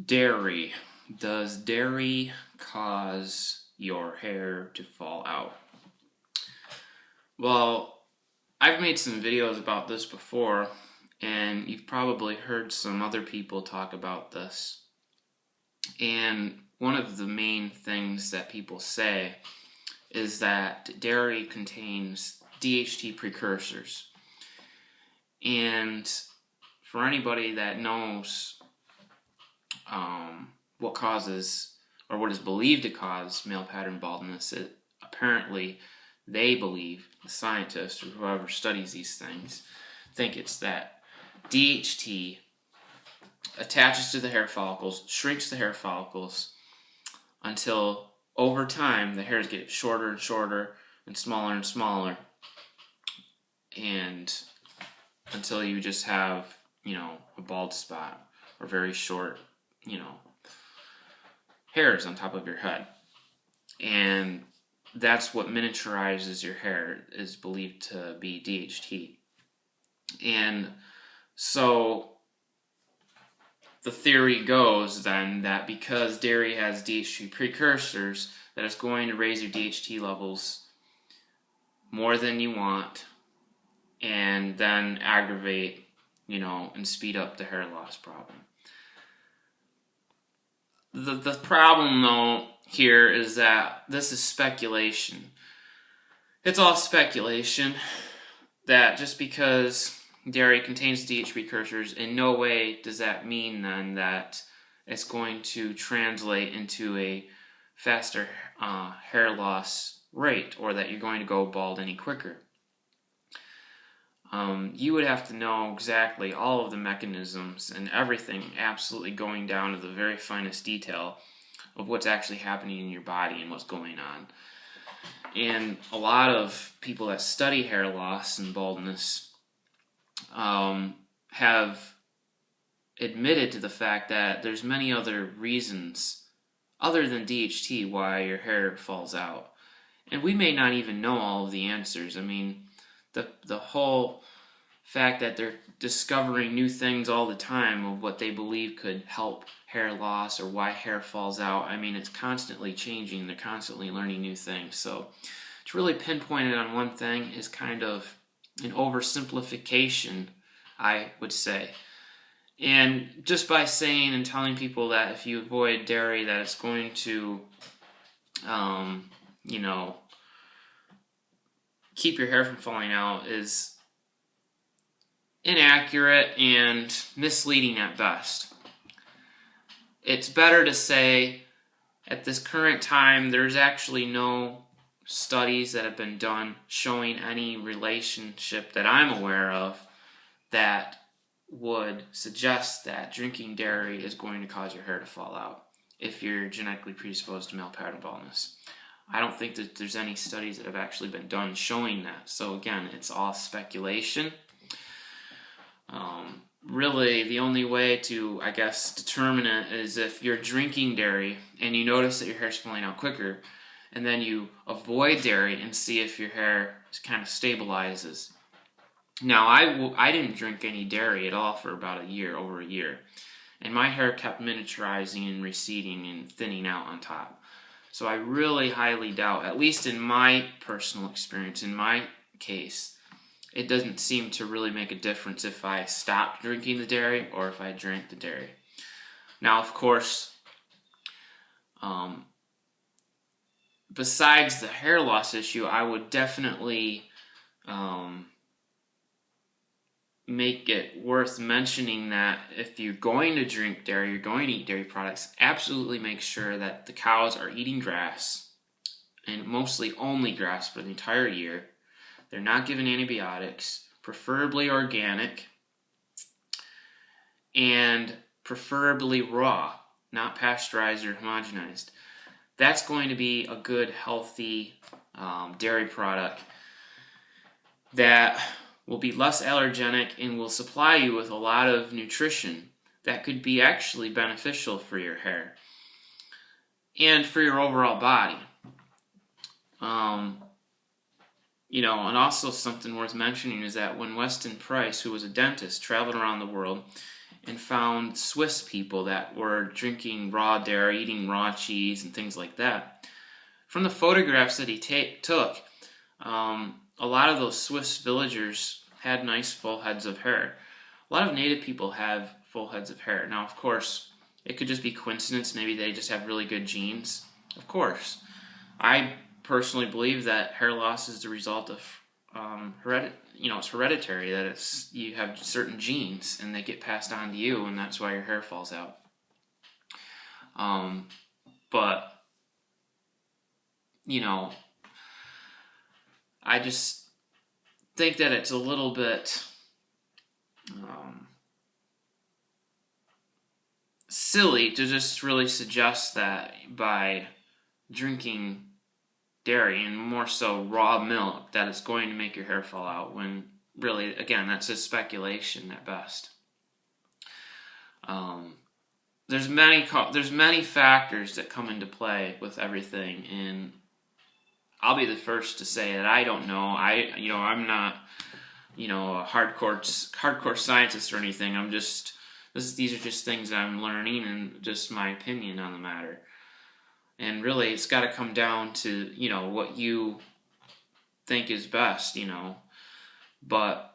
Dairy. Does dairy cause your hair to fall out? Well, I've made some videos about this before, and you've probably heard some other people talk about this. And one of the main things that people say is that dairy contains DHT precursors. And for anybody that knows what causes or what is believed to cause male pattern baldness, apparently they believe, the scientists or whoever studies these things, think it's that DHT attaches to the hair follicles, shrinks the hair follicles until over time the hairs get shorter and shorter and smaller, and until you just have, a bald spot or very short, hairs on top of your head. And that's what miniaturizes your hair, is believed to be DHT. And so the theory goes then that because dairy has DHT precursors, that it's going to raise your DHT levels more than you want and then aggravate, and speed up the hair loss problem. The problem, though, here is that this is speculation. It's all speculation that just because dairy contains DHT precursors, in no way does that mean then that it's going to translate into a faster hair loss rate, or that you're going to go bald any quicker. You would have to know exactly all of the mechanisms and everything, absolutely going down to the very finest detail of what's actually happening in your body and what's going on. And a lot of people that study hair loss and baldness have admitted to the fact that there's many other reasons other than DHT why your hair falls out. And we may not even know all of the answers. I mean, the whole fact that they're discovering new things all the time of what they believe could help hair loss or why hair falls out, I mean, it's constantly changing. They're constantly learning new things. So to really pinpoint it on one thing is kind of an oversimplification, I would say. And just by saying and telling people that if you avoid dairy, that it's going to, keep your hair from falling out is inaccurate and misleading at best. It's better to say at this current time there's actually no studies that have been done showing any relationship that I'm aware of that would suggest that drinking dairy is going to cause your hair to fall out if you're genetically predisposed to male pattern baldness. I don't think that there's any studies that have actually been done showing that. So again, it's all speculation. Really, the only way to, I guess, determine it is if you're drinking dairy and you notice that your hair's falling out quicker, and then you avoid dairy and see if your hair kind of stabilizes. Now, I didn't drink any dairy at all for about over a year, and my hair kept miniaturizing and receding and thinning out on top. So I really highly doubt, at least in my personal experience, in my case, it doesn't seem to really make a difference if I stopped drinking the dairy or if I drank the dairy. Now, of course, besides the hair loss issue, I would definitely make it worth mentioning that if you're going to drink dairy, you're going to eat dairy products, absolutely make sure that the cows are eating grass, and mostly only grass for the entire year. They're not given antibiotics, preferably organic, and preferably raw, not pasteurized or homogenized. That's going to be a good, healthy dairy product that will be less allergenic and will supply you with a lot of nutrition that could be actually beneficial for your hair and for your overall body. And also something worth mentioning is that when Weston Price, who was a dentist, traveled around the world, and found Swiss people that were drinking raw dairy, eating raw cheese, and things like that. From the photographs that he took, a lot of those Swiss villagers had nice full heads of hair. A lot of native people have full heads of hair. Now, of course, it could just be coincidence. Maybe they just have really good genes. Of course. I personally believe that hair loss is the result of it's hereditary, that you have certain genes and they get passed on to you, and that's why your hair falls out. But I just think that it's a little bit silly to just really suggest that by drinking dairy, and more so raw milk, that it's going to make your hair fall out, when really, again, that's just speculation at best. There's many factors that come into play with everything, and I'll be the first to say that I don't know. I'm not a hardcore scientist or anything. These are just things that I'm learning, and just my opinion on the matter. And really, it's got to come down to, what you think is best, But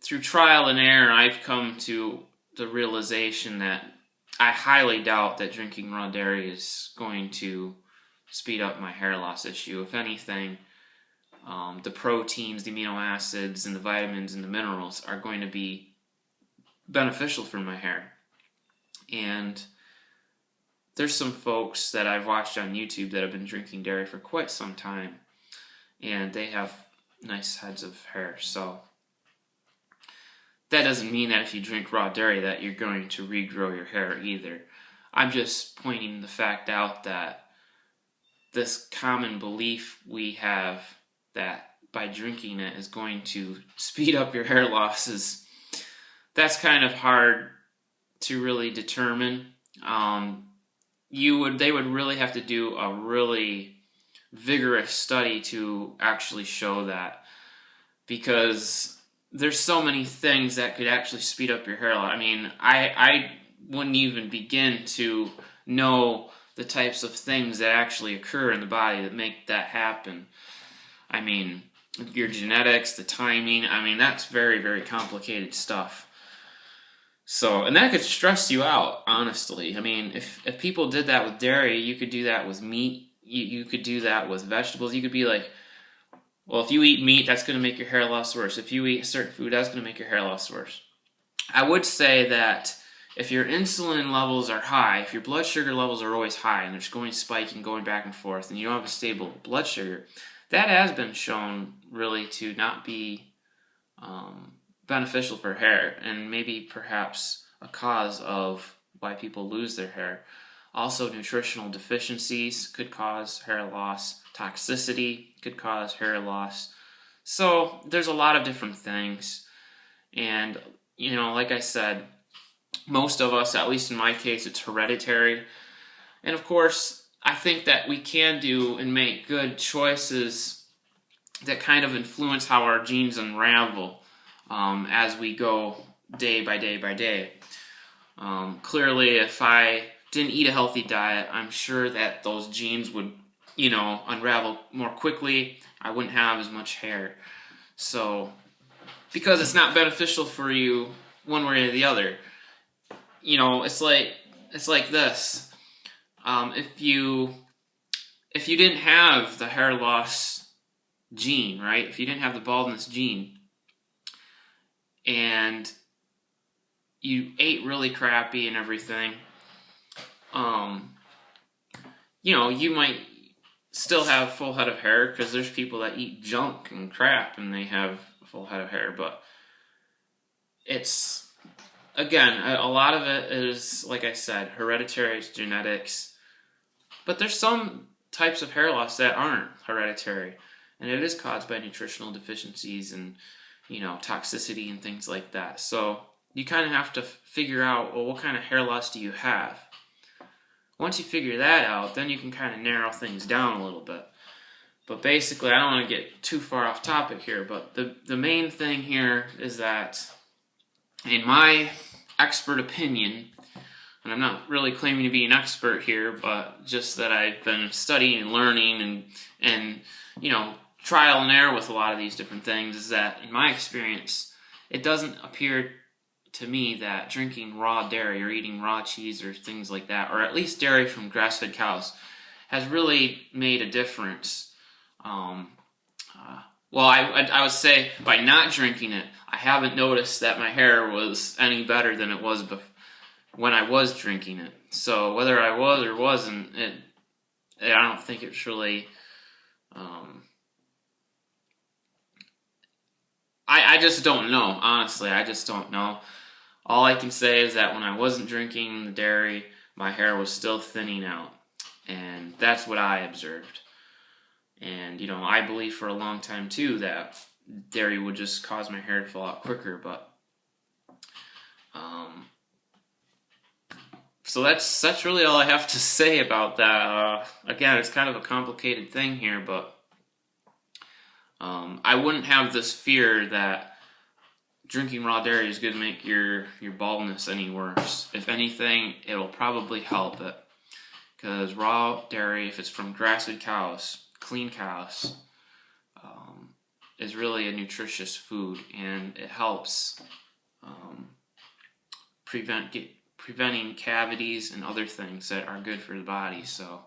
through trial and error, I've come to the realization that I highly doubt that drinking raw dairy is going to speed up my hair loss issue. If anything, the proteins, the amino acids, and the vitamins and the minerals are going to be beneficial for my hair. And there's some folks that I've watched on YouTube that have been drinking dairy for quite some time, and they have nice heads of hair. So that doesn't mean that if you drink raw dairy that you're going to regrow your hair either. I'm just pointing the fact out that this common belief we have that by drinking it is going to speed up your hair loss that's kind of hard to really determine. They would really have to do a really vigorous study to actually show that, because there's so many things that could actually speed up your hair loss. I mean, I wouldn't even begin to know the types of things that actually occur in the body that make that happen. I mean, your genetics, the timing, that's very, very complicated stuff. So, and that could stress you out, honestly. I mean, if people did that with dairy, you could do that with meat. You could do that with vegetables. You could be like, well, if you eat meat, that's going to make your hair loss worse. If you eat a certain food, that's going to make your hair loss worse. I would say that if your insulin levels are high, if your blood sugar levels are always high, and they're just going spiking, going back and forth, and you don't have a stable blood sugar, that has been shown really to not be beneficial for hair, and maybe perhaps a cause of why people lose their hair. Also, nutritional deficiencies could cause hair loss. Toxicity could cause hair loss. So there's a lot of different things. And, like I said, most of us, at least in my case, it's hereditary. And of course, I think that we can do and make good choices that kind of influence how our genes unravel as we go day by day by day. Clearly, if I didn't eat a healthy diet, I'm sure that those genes would, unravel more quickly. I wouldn't have as much hair. So, because it's not beneficial for you one way or the other. It's like this. If you didn't have the hair loss gene, right? If you didn't have the baldness gene, and you ate really crappy and everything, you might still have a full head of hair, because there's people that eat junk and crap and they have a full head of hair. But it's, again, a lot of it is, like I said, hereditary, it's genetics. But there's some types of hair loss that aren't hereditary, and it is caused by nutritional deficiencies and, toxicity and things like that. So you kind of have to figure out, well, what kind of hair loss do you have? Once you figure that out, then you can kind of narrow things down a little bit. But basically, I don't want to get too far off topic here, but the main thing here is that, in my expert opinion, and I'm not really claiming to be an expert here, but just that I've been studying and learning and you know, trial and error with a lot of these different things, is that in my experience, it doesn't appear to me that drinking raw dairy or eating raw cheese or things like that, or at least dairy from grass-fed cows, has really made a difference. Well, I would say by not drinking it, I haven't noticed that my hair was any better than it was when I was drinking it. So whether I was or wasn't, I don't think it's really... I just don't know, honestly. I just don't know. All I can say is that when I wasn't drinking the dairy, my hair was still thinning out. And that's what I observed. And, you know, I believed for a long time, too, that dairy would just cause my hair to fall out quicker. But, so that's really all I have to say about that. Again, it's kind of a complicated thing here, but I wouldn't have this fear that drinking raw dairy is going to make your baldness any worse. If anything, it'll probably help it. Because raw dairy, if it's from grass-fed cows, clean cows, is really a nutritious food, and it helps preventing cavities and other things that are good for the body. So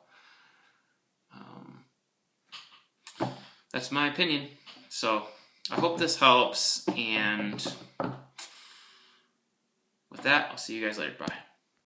that's my opinion. So I hope this helps, and with that, I'll see you guys later. Bye.